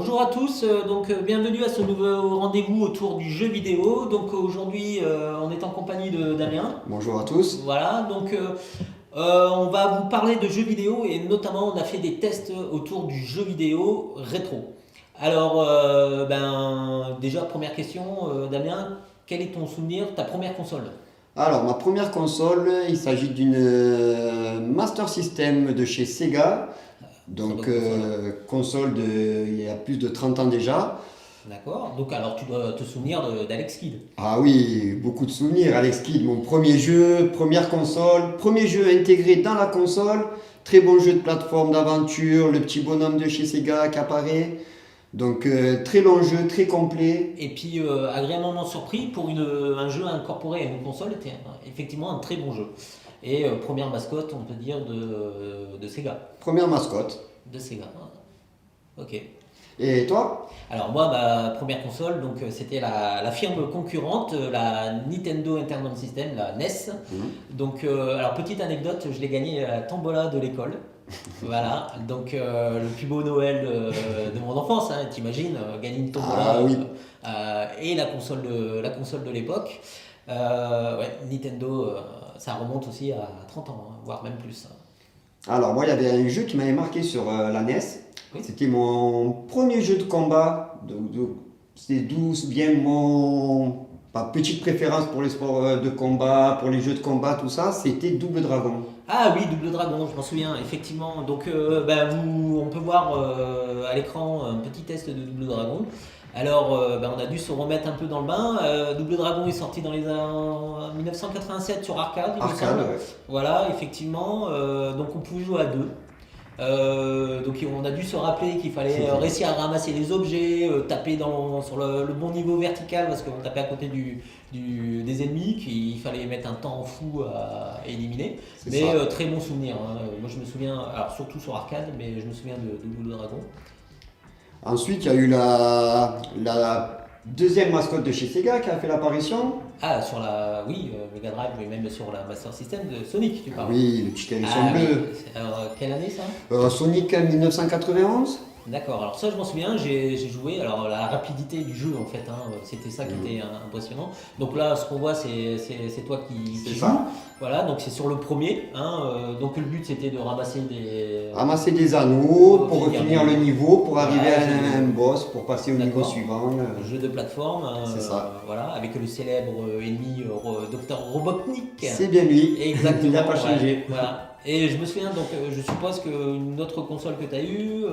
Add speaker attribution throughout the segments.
Speaker 1: Bonjour à tous, bienvenue à ce nouveau rendez-vous autour du jeu vidéo. Donc aujourd'hui on est en compagnie de Damien.
Speaker 2: Bonjour à tous.
Speaker 1: Voilà, on va vous parler de jeux vidéo et notamment on a fait des tests autour du jeu vidéo rétro. Alors déjà première question, Damien, quel est ton souvenir, ta première console?
Speaker 2: Alors, ma première console, il s'agit d'une Master System de chez Sega.
Speaker 1: Très
Speaker 2: Donc,
Speaker 1: bonne console.
Speaker 2: console il y a plus de 30 ans déjà.
Speaker 1: D'accord, donc alors tu dois te souvenir d'Alex Kidd.
Speaker 2: Ah oui, beaucoup de souvenirs. Alex Kidd, mon premier jeu, première console, premier jeu intégré dans la console. Très bon jeu de plateforme, d'aventure, le petit bonhomme de chez Sega qui apparaît. Donc, très long jeu, très complet.
Speaker 1: Et puis agréablement surpris pour un jeu incorporé à une console, était effectivement un très bon jeu. Et première mascotte, on peut dire, de Sega.
Speaker 2: Première mascotte.
Speaker 1: De Sega. Ok.
Speaker 2: Et toi?
Speaker 1: Alors moi, ma première console, c'était la firme concurrente, la Nintendo Entertainment System, la NES.
Speaker 2: Mhm.
Speaker 1: Alors petite anecdote, je l'ai gagnée à la tombola de l'école. Voilà, le plus beau Noël de mon enfance, hein, t'imagines, gagner une tombola
Speaker 2: Ah oui.
Speaker 1: et la console de l'époque. Ouais, Nintendo, ça remonte aussi à 30 ans, hein, voire même plus.
Speaker 2: Alors, moi, il y avait un jeu qui m'avait marqué sur la NES.
Speaker 1: Oui.
Speaker 2: C'était mon premier jeu de combat. C'est d'où vient ma petite préférence pour les sports de combat, pour les jeux de combat, tout ça. C'était Double Dragon.
Speaker 1: Ah oui, Double Dragon, je m'en souviens, effectivement. On peut voir à l'écran un petit test de Double Dragon. Alors, on a dû se remettre un peu dans le bain. Double Dragon est sorti dans les années 1987 sur arcade, il me
Speaker 2: Arcade,
Speaker 1: semble.
Speaker 2: ouais.
Speaker 1: Voilà, effectivement. Donc, on pouvait jouer à deux. On a dû se rappeler qu'il fallait réussir à ramasser les objets, taper sur le bon niveau vertical parce qu'on tapait à côté des ennemis, qu'il fallait mettre un temps fou à éliminer.
Speaker 2: C'est
Speaker 1: Mais
Speaker 2: ça.
Speaker 1: très bon souvenir, hein. Moi je me souviens, alors surtout sur arcade, mais je me souviens de Double Dragon.
Speaker 2: Ensuite, il y a eu la deuxième mascotte de chez Sega qui a fait l'apparition.
Speaker 1: Ah, oui, Mega Drive, mais même sur la Master System de Sonic, tu
Speaker 2: Ah
Speaker 1: parles.
Speaker 2: oui, le petit hérisson
Speaker 1: Ah oui,
Speaker 2: bleu.
Speaker 1: alors quelle année ça?
Speaker 2: Sonic 1991.
Speaker 1: D'accord, alors ça je m'en souviens, j'ai joué, alors la rapidité du jeu en fait, hein, c'était ça qui était impressionnant. Donc là ce qu'on voit c'est toi
Speaker 2: C'est
Speaker 1: qui
Speaker 2: ça.
Speaker 1: joues, voilà, donc c'est sur le premier, hein, donc le but c'était de ramasser des...
Speaker 2: Ramasser des anneaux pour
Speaker 1: finir
Speaker 2: finir
Speaker 1: le
Speaker 2: le niveau, pour
Speaker 1: Voilà,
Speaker 2: arriver à
Speaker 1: c'est-
Speaker 2: un boss, pour passer au niveau
Speaker 1: D'accord.
Speaker 2: suivant.
Speaker 1: Jeu de plateforme, hein,
Speaker 2: C'est ça.
Speaker 1: voilà, avec le célèbre ennemi Docteur Robotnik.
Speaker 2: C'est bien lui.
Speaker 1: Exactement.
Speaker 2: Il n'a pas
Speaker 1: ouais,
Speaker 2: changé.
Speaker 1: voilà. Et je me souviens, je suppose qu'une autre console que tu as eue.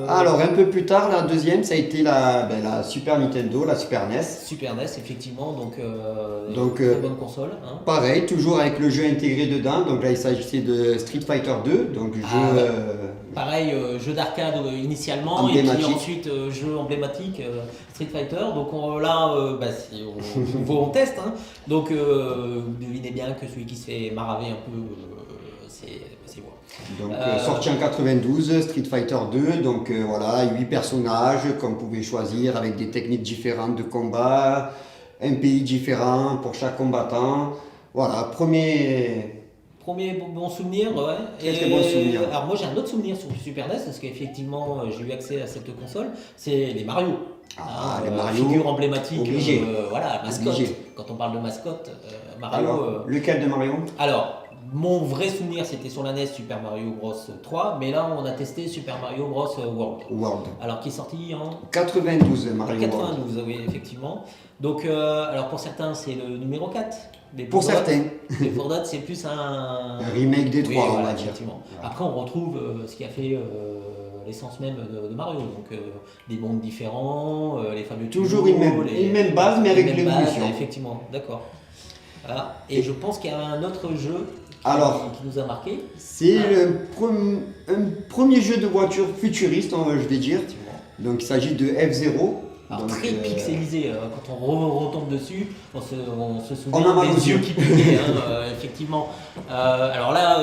Speaker 2: Alors, un peu plus tard, la deuxième, ça a été la Super Nintendo, la Super NES.
Speaker 1: Super NES, effectivement,
Speaker 2: Donc,
Speaker 1: très bonne console. Hein.
Speaker 2: pareil, toujours avec le jeu intégré dedans. Donc là, il s'agissait de Street Fighter 2, donc jeu
Speaker 1: Ah, ouais. Pareil, jeu d'arcade initialement, et puis
Speaker 2: emblématique.
Speaker 1: ensuite jeu emblématique Street Fighter. On voit en test. Hein. Vous devinez bien que celui qui se fait maraver un peu, c'est moi.
Speaker 2: Donc,
Speaker 1: Euh,
Speaker 2: sorti en 92, Street Fighter 2. Donc voilà, 8 personnages qu'on pouvait choisir avec des techniques différentes de combat, un pays différent pour chaque combattant. Voilà,
Speaker 1: Premier bon souvenir, ouais.
Speaker 2: Très bon souvenir.
Speaker 1: Alors moi j'ai un autre souvenir sur Super NES parce qu'effectivement j'ai eu accès à cette console, c'est les Mario.
Speaker 2: Ah,
Speaker 1: Hein,
Speaker 2: les Mario,
Speaker 1: figure emblématique,
Speaker 2: obligé.
Speaker 1: voilà, mascotte.
Speaker 2: Obligé.
Speaker 1: Quand on parle de mascotte, Mario.
Speaker 2: Alors, lequel de Mario?
Speaker 1: Alors, mon vrai souvenir c'était sur la NES Super Mario Bros 3, mais là on a testé Super Mario Bros World.
Speaker 2: World.
Speaker 1: Alors qui est sorti en
Speaker 2: 92, Mario World.
Speaker 1: 92, oui effectivement. Alors pour certains c'est le numéro 4. Mais
Speaker 2: Pour
Speaker 1: d'autres,
Speaker 2: certains.
Speaker 1: mais pour d'autres, c'est plus un
Speaker 2: Remake des
Speaker 1: Oui,
Speaker 2: trois, on
Speaker 1: voilà,
Speaker 2: va dire.
Speaker 1: effectivement.
Speaker 2: Voilà.
Speaker 1: Après, on retrouve ce qui a fait l'essence même de Mario. Des mondes différents, les fameux
Speaker 2: Toujours
Speaker 1: tuyaux,
Speaker 2: une même base, mais avec
Speaker 1: les mêmes
Speaker 2: l'évolution.
Speaker 1: bases, effectivement, d'accord. Voilà. Et je pense qu'il y a un autre jeu
Speaker 2: Alors,
Speaker 1: qui nous a marqué.
Speaker 2: c'est un premier jeu de voiture futuriste, je vais dire.
Speaker 1: Effectivement.
Speaker 2: Donc, il s'agit de F-Zero.
Speaker 1: Alors,
Speaker 2: Donc,
Speaker 1: très pixelisé, quand on retombe dessus, on se
Speaker 2: On a
Speaker 1: souvient
Speaker 2: mal aux
Speaker 1: des yeux
Speaker 2: yeux.
Speaker 1: qui piquaient, hein, effectivement. Alors là,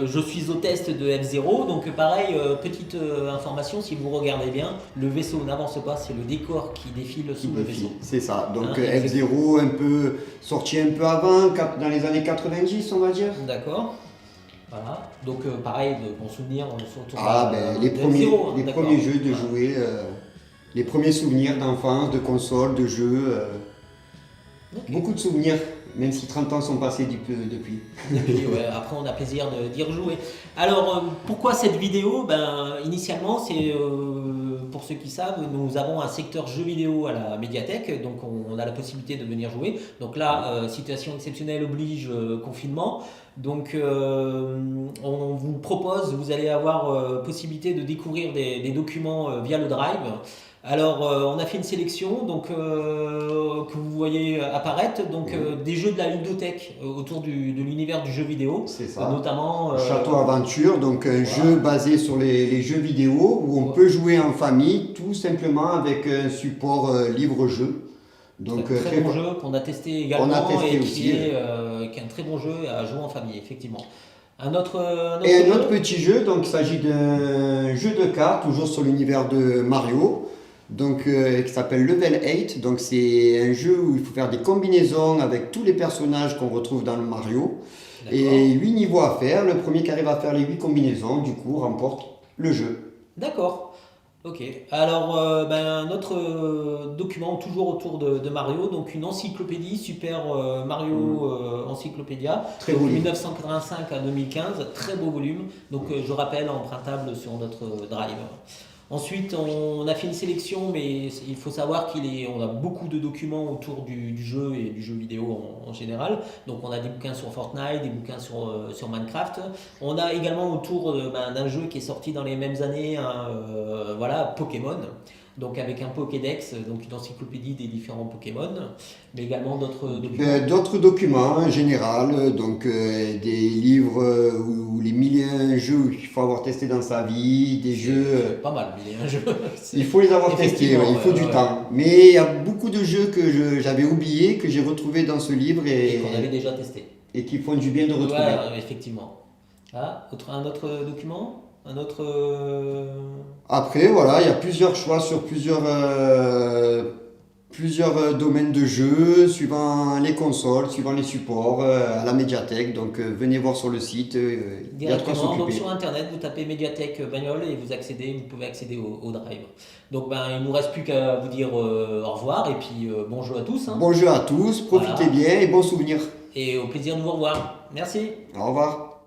Speaker 1: je suis au test de F0, donc pareil, petite information, si vous regardez bien, le vaisseau n'avance pas, c'est le décor qui défile sous le vaisseau.
Speaker 2: C'est ça. Donc,
Speaker 1: Hein,
Speaker 2: F-Zero, sorti un peu avant, dans les années 90, on va dire.
Speaker 1: D'accord. Voilà. Pareil, de bons souvenirs surtout
Speaker 2: Ah, ben, les
Speaker 1: de
Speaker 2: premiers,
Speaker 1: F0, hein,
Speaker 2: les
Speaker 1: d'accord.
Speaker 2: premiers jeux de
Speaker 1: Voilà.
Speaker 2: jouer. les premiers souvenirs d'enfance, de consoles, de jeux.
Speaker 1: Ok.
Speaker 2: Beaucoup de souvenirs, même si 30 ans sont passés depuis.
Speaker 1: Et puis, ouais, après, on a plaisir d'y rejouer. Alors, pourquoi cette vidéo? Ben, initialement, c'est pour ceux qui savent, nous avons un secteur jeux vidéo à la médiathèque, donc on a la possibilité de venir jouer. Donc là, situation exceptionnelle oblige confinement. Donc, on vous propose, vous allez avoir possibilité de découvrir des documents via le Drive. Alors, on a fait une sélection donc, que vous voyez apparaître, donc des jeux de la ludothèque autour de l'univers du jeu vidéo,
Speaker 2: C'est ça.
Speaker 1: notamment.
Speaker 2: Château Aventure, donc un jeu basé sur les jeux vidéo où on peut jouer en famille, tout simplement avec un support livre-jeu. Donc,
Speaker 1: très bon jeu qu'on a testé également
Speaker 2: On a testé
Speaker 1: et
Speaker 2: aussi,
Speaker 1: qui est un très bon jeu à jouer en famille, effectivement. Un autre
Speaker 2: Et un
Speaker 1: jeu
Speaker 2: autre petit jeu, donc il s'agit d'un jeu de cartes, toujours sur l'univers de Mario, donc qui s'appelle Level 8. Donc c'est un jeu où il faut faire des combinaisons avec tous les personnages qu'on retrouve dans le Mario.
Speaker 1: D'accord.
Speaker 2: Et 8 niveaux à faire. Le premier qui arrive à faire les 8 combinaisons, du coup, remporte le jeu.
Speaker 1: D'accord. Ok. Alors, notre document, toujours autour de Mario, donc une encyclopédie, Super Mario Encyclopédia,
Speaker 2: Très
Speaker 1: donc
Speaker 2: beau livre.
Speaker 1: 1985 à 2015, très beau volume, donc je rappelle, empruntable sur notre Drive. Ensuite, on a fait une sélection, mais il faut savoir on a beaucoup de documents autour du jeu et du jeu vidéo en général. Donc, on a des bouquins sur Fortnite, des bouquins sur Minecraft. On a également autour d'un jeu qui est sorti dans les mêmes années, voilà, Pokémon. Donc, avec un Pokédex, donc une encyclopédie des différents Pokémon, mais également d'autres documents.
Speaker 2: D'autres documents en général, donc des livres ou les mille et un jeux qu'il faut avoir testé dans sa vie, des jeux.
Speaker 1: C'est pas mal, mais un jeu.
Speaker 2: Il faut les avoir testés, ouais, il faut du temps. Mais il y a beaucoup de jeux que j'avais oubliés, que j'ai retrouvés dans ce livre
Speaker 1: Et qu'on avait déjà testé.
Speaker 2: et qui font du bien de retrouver.
Speaker 1: Ouais, effectivement. Ah, un autre document? Un autre.
Speaker 2: Après, voilà, il y a plusieurs choix sur plusieurs domaines de jeu, suivant les consoles, suivant les supports, à la médiathèque. Donc venez voir sur le site, il y a de quoi
Speaker 1: Directement, donc
Speaker 2: s'occuper.
Speaker 1: sur internet, vous tapez médiathèque bagnole et vous pouvez accéder au Drive. Donc il ne nous reste plus qu'à vous dire au revoir et puis bon jeu à tous. Hein.
Speaker 2: Bon jeu à tous, profitez
Speaker 1: Voilà.
Speaker 2: bien et bons souvenirs.
Speaker 1: Et au plaisir de vous revoir. Merci.
Speaker 2: Au revoir.